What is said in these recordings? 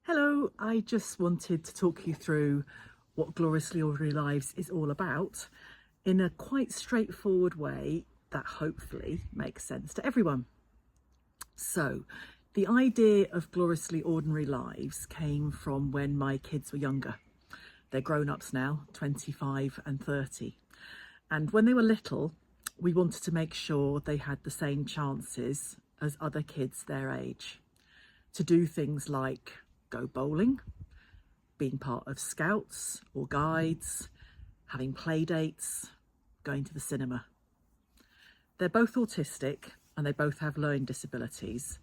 Hello, I just wanted to talk you through what Gloriously Ordinary Lives is all about in a quite straightforward way that hopefully makes sense to everyone. So, the idea of Gloriously Ordinary Lives came from when my kids were younger. They're grown-ups now, 25 and 30. And when they were little, we wanted to make sure they had the same chances as other kids their age to do things like go bowling, being part of scouts or guides, having play dates, going to the cinema. They're both autistic and they both have learning disabilities,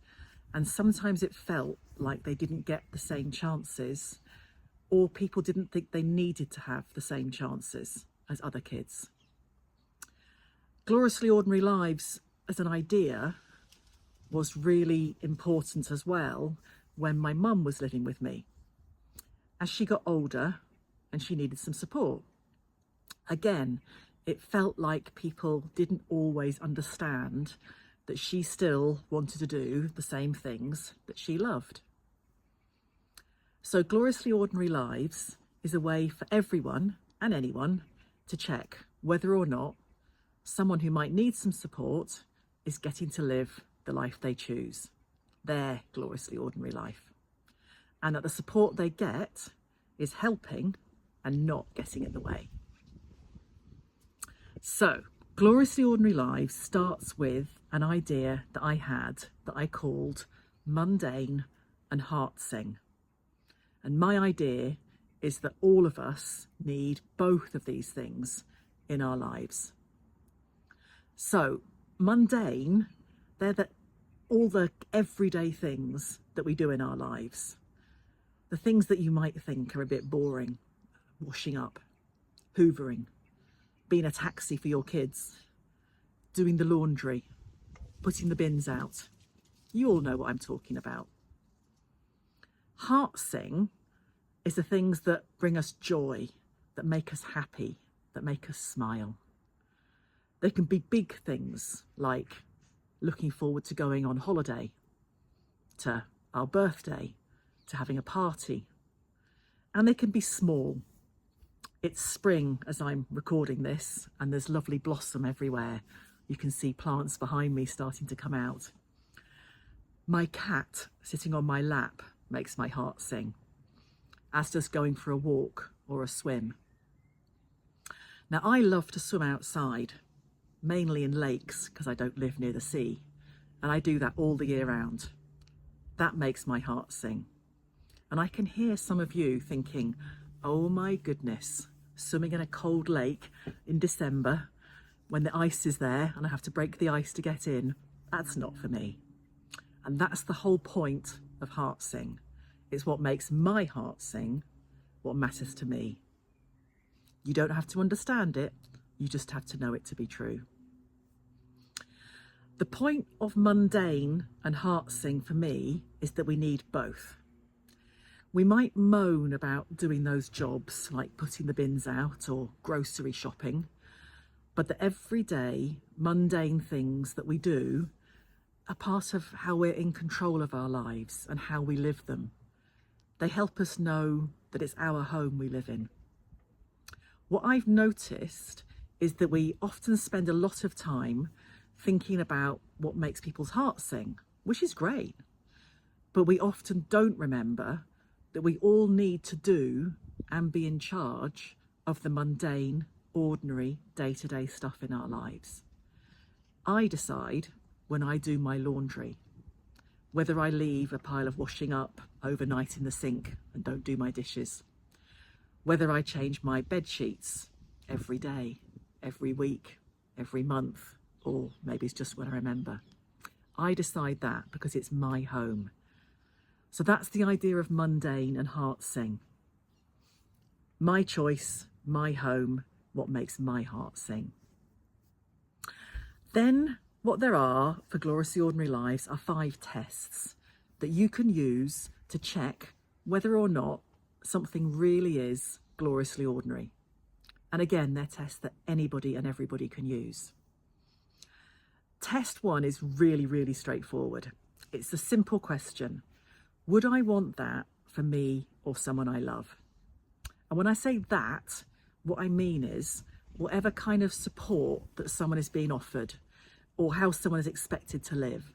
and sometimes it felt like they didn't get the same chances, or people didn't think they needed to have the same chances as other kids. Gloriously Ordinary Lives as an idea was really important as well when my mum was living with me. As she got older and she needed some support, again, it felt like people didn't always understand that she still wanted to do the same things that she loved. So Gloriously Ordinary Lives is a way for everyone and anyone to check whether or not someone who might need some support is getting to live the life they choose, their gloriously ordinary life, and that the support they get is helping and not getting in the way. So, Gloriously Ordinary Lives starts with an idea that I had that I called mundane and heart sing. And my idea is that all of us need both of these things in our lives. So, mundane, they're all the everyday things that we do in our lives. The things that you might think are a bit boring: washing up, hoovering, being a taxi for your kids, doing the laundry, putting the bins out. You all know what I'm talking about. Heart sing is the things that bring us joy, that make us happy, that make us smile. They can be big things like looking forward to going on holiday, to our birthday, to having a party. And they can be small. It's spring as I'm recording this, and there's lovely blossom everywhere. You can see plants behind me starting to come out. My cat sitting on my lap makes my heart sing, as does going for a walk or a swim. Now, I love to swim outside, mainly in lakes because I don't live near the sea, and I do that all the year round. That makes my heart sing. And I can hear some of you thinking, oh my goodness, swimming in a cold lake in December when the ice is there and I have to break the ice to get in, that's not for me. And that's the whole point of heart sing. It's what makes my heart sing, what matters to me. You don't have to understand it, you just have to know it to be true. The point of mundane and heart sing for me is that we need both. We might moan about doing those jobs like putting the bins out or grocery shopping, but the everyday mundane things that we do are part of how we're in control of our lives and how we live them. They help us know that it's our home we live in. What I've noticed is that we often spend a lot of time thinking about what makes people's hearts sing, which is great, but we often don't remember that we all need to do and be in charge of the mundane, ordinary, day-to-day stuff in our lives. I decide when I do my laundry, whether I leave a pile of washing up overnight in the sink and don't do my dishes, whether I change my bed sheets every day, every week, every month, or maybe it's just when I remember. I decide that because it's my home. So that's the idea of mundane and heart sing. My choice, my home, what makes my heart sing. Then what there are for Gloriously Ordinary Lives are 5 tests that you can use to check whether or not something really is gloriously ordinary. And again, they're tests that anybody and everybody can use. Test 1 is really, really straightforward. It's a simple question. Would I want that for me or someone I love. And when I say that, what I mean is whatever kind of support that someone is being offered or how someone is expected to live.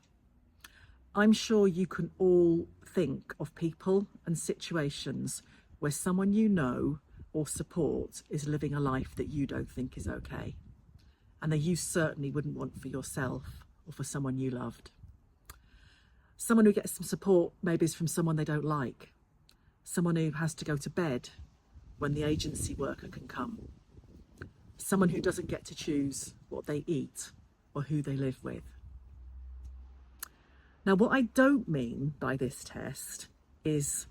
I'm sure you can all think of people and situations where someone you know or support is living a life that you don't think is okay, and that you certainly wouldn't want for yourself or for someone you loved. Someone who gets some support maybe is from someone they don't like, someone who has to go to bed when the agency worker can come, someone who doesn't get to choose what they eat or who they live with. Now, what I don't mean by this test is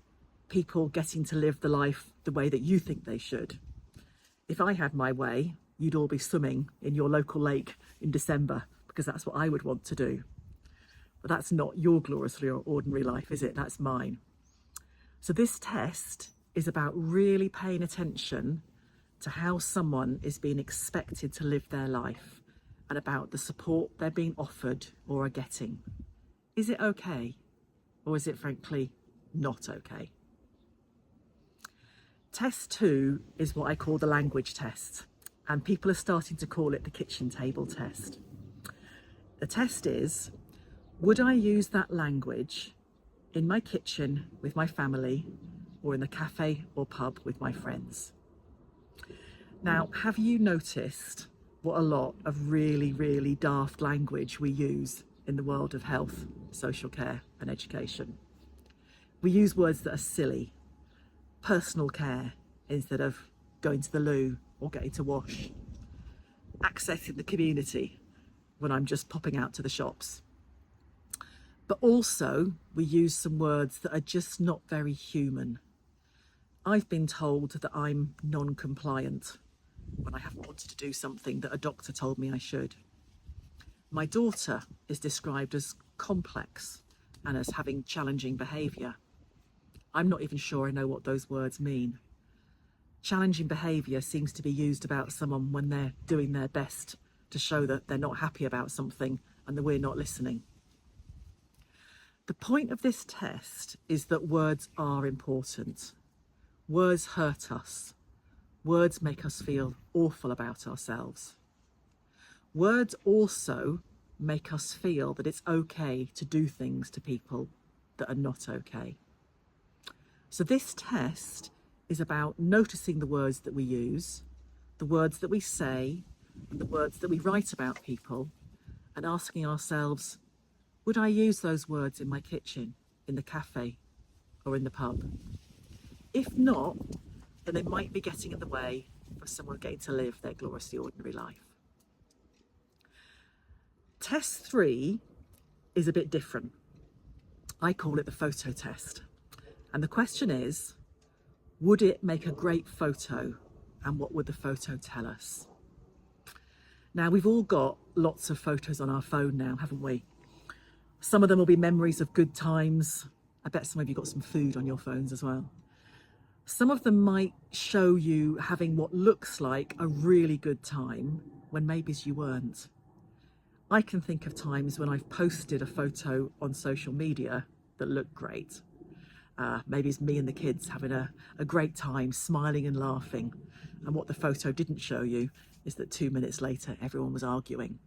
people getting to live the life the way that you think they should. If I had my way, you'd all be swimming in your local lake in December, because that's what I would want to do. But that's not your gloriously ordinary life, is it? That's mine. So this test is about really paying attention to how someone is being expected to live their life and about the support they're being offered or are getting. Is it okay? Or is it frankly not okay? Test 2 is what I call the language test, and people are starting to call it the kitchen table test. The test is, would I use that language in my kitchen with my family or in the cafe or pub with my friends? Now, have you noticed what a lot of really, really daft language we use in the world of health, social care and education? We use words that are silly. Personal care instead of going to the loo or getting to wash. Accessing the community when I'm just popping out to the shops. But also we use some words that are just not very human. I've been told that I'm non-compliant when I haven't wanted to do something that a doctor told me I should. My daughter is described as complex and as having challenging behaviour. I'm not even sure I know what those words mean. Challenging behaviour seems to be used about someone when they're doing their best to show that they're not happy about something and that we're not listening. The point of this test is that words are important. Words hurt us. Words make us feel awful about ourselves. Words also make us feel that it's okay to do things to people that are not okay. So this test is about noticing the words that we use, the words that we say, and the words that we write about people, and asking ourselves, would I use those words in my kitchen, in the cafe, or in the pub? If not, then they might be getting in the way of someone getting to live their gloriously ordinary life. Test 3 is a bit different. I call it the photo test. And the question is, would it make a great photo, and what would the photo tell us? Now, we've all got lots of photos on our phone now, haven't we? Some of them will be memories of good times. I bet some of you got some food on your phones as well. Some of them might show you having what looks like a really good time when maybe you weren't. I can think of times when I've posted a photo on social media that looked great. Maybe it's me and the kids having a great time, smiling and laughing. And what the photo didn't show you is that 2 minutes later, everyone was arguing.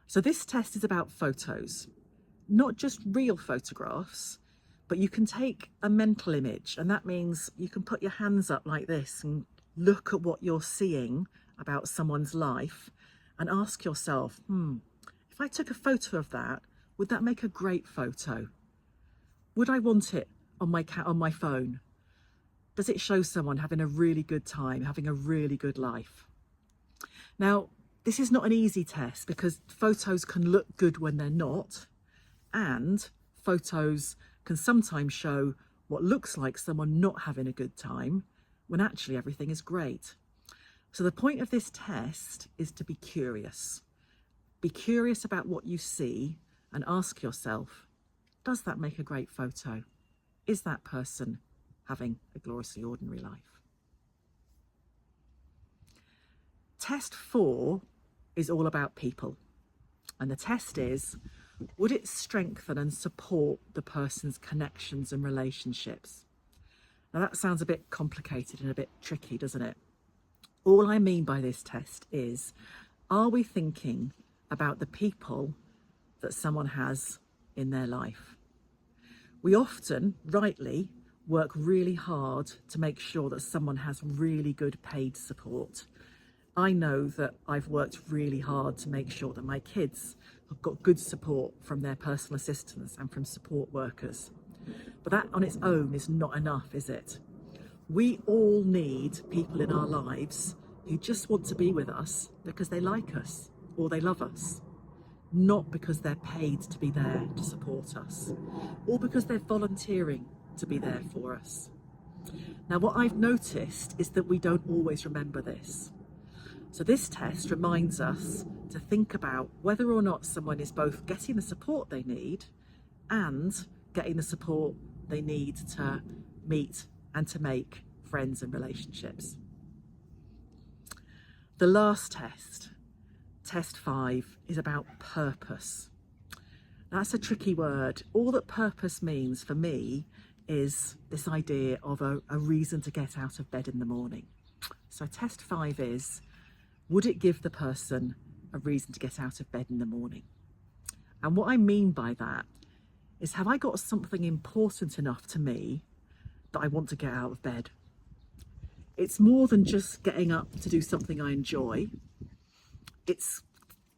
So this test is about photos, not just real photographs, but you can take a mental image, and that means you can put your hands up like this and look at what you're seeing about someone's life and ask yourself, if I took a photo of that, would that make a great photo? Would I want it on my phone? Does it show someone having a really good time, having a really good life? Now, this is not an easy test because photos can look good when they're not, and photos can sometimes show what looks like someone not having a good time when actually everything is great. So the point of this test is to be curious. Be curious about what you see and ask yourself, does that make a great photo? Is that person having a gloriously ordinary life? Test 4 is all about people. And the test is, Would it strengthen and support the person's connections and relationships? Now that sounds a bit complicated and a bit tricky, doesn't it? All I mean by this test is, are we thinking about the people that someone has in their life? We often, rightly, work really hard to make sure that someone has really good paid support. I know that I've worked really hard to make sure that my kids have got good support from their personal assistants and from support workers. But that on its own is not enough, is it? We all need people in our lives who just want to be with us because they like us or they love us, not because they're paid to be there to support us or because they're volunteering to be there for us. Now, what I've noticed is that we don't always remember this. So this test reminds us to think about whether or not someone is both getting the support they need and getting the support they need to meet and to make friends and relationships. The last test, test 5, is about purpose. That's a tricky word. All that purpose means for me is this idea of a reason to get out of bed in the morning. So test 5 is, would it give the person a reason to get out of bed in the morning? And what I mean by that is, have I got something important enough to me that I want to get out of bed? It's more than just getting up to do something I enjoy. It's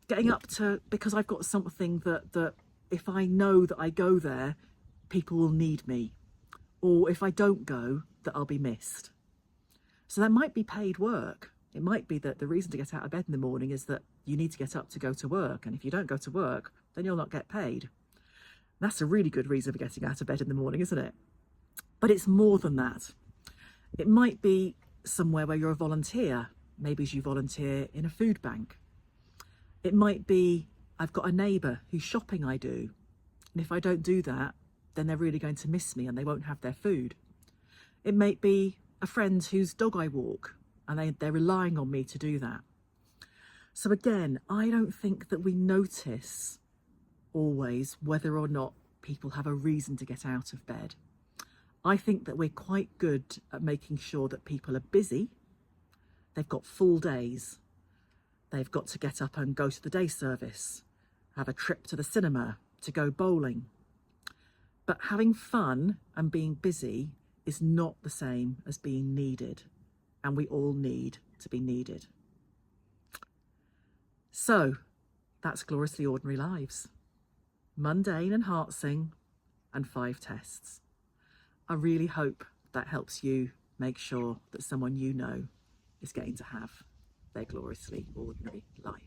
getting up to because I've got something that if I know that I go there, people will need me. Or if I don't go, that I'll be missed. So that might be paid work. It might be that the reason to get out of bed in the morning is that you need to get up to go to work. And if you don't go to work, then you'll not get paid. That's a really good reason for getting out of bed in the morning, isn't it? But it's more than that. It might be somewhere where you're a volunteer. Maybe you volunteer in a food bank. It might be, I've got a neighbour whose shopping I do. And if I don't do that, then they're really going to miss me and they won't have their food. It might be a friend whose dog I walk and they're relying on me to do that. So again, I don't think that we notice always whether or not people have a reason to get out of bed. I think that we're quite good at making sure that people are busy, they've got full days, they've got to get up and go to the day service, have a trip to the cinema, to go bowling. But having fun and being busy is not the same as being needed, and we all need to be needed. So that's Gloriously Ordinary Lives. Mundane and Heartsing and 5 tests. I really hope that helps you make sure that someone you know is getting to have their gloriously ordinary life.